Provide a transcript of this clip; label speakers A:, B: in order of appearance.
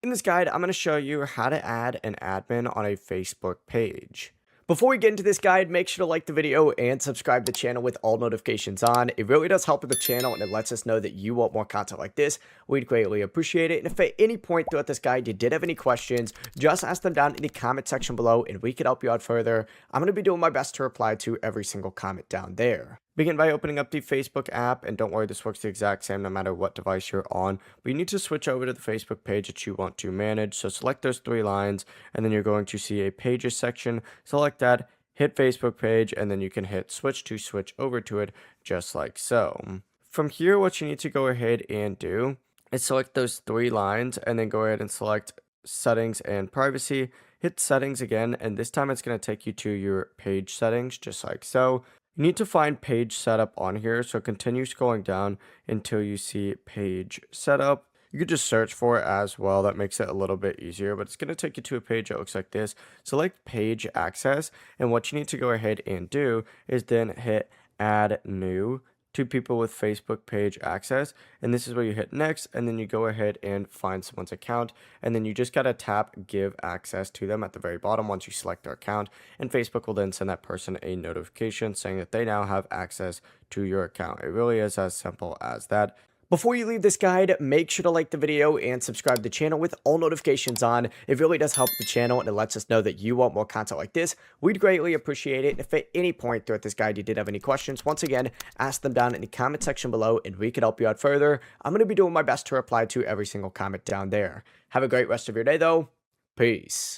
A: In this guide, I'm going to show you how to add an admin on a Facebook page. Before we get into this guide, make sure to like the video and subscribe to the channel with all notifications on. It really does help with the channel and it lets us know that you want more content like this. We'd greatly appreciate it. And if at any point throughout this guide you did have any questions, just ask them down in the comment section below and we could help you out further. I'm going to be doing my best to reply to every single comment down there. Begin by opening up the Facebook app, and don't worry, this works the exact same no matter what device you're on, but you need to switch over to the Facebook page that you want to manage. So select those three lines, and then you're going to see a pages section. Select that, hit Facebook page, and then you can hit switch to switch over to it just like so. From here, what you need to go ahead and do is select those three lines, and then go ahead and select settings and privacy. Hit settings again, and this time it's going to take you to your page settings just like so. You need to find page setup on here, so continue scrolling down until you see page setup. You could just search for it as well. That makes it a little bit easier, but it's going to take you to a page that looks like this. Select page access, and what you need to go ahead and do is then hit add new to people with Facebook page access, and this is where you hit next, and then you go ahead and find someone's account, and then you just gotta tap give access to them at the very bottom once you select their account, and Facebook will then send that person a notification saying that they now have access to your account. It really is as simple as that. Before you leave this guide, make sure to like the video and subscribe to the channel with all notifications on. It really does help the channel and it lets us know that you want more content like this. We'd greatly appreciate it. And if at any point throughout this guide you did have any questions, once again, ask them down in the comment section below and we can help you out further. I'm going to be doing my best to reply to every single comment down there. Have a great rest of your day though. Peace.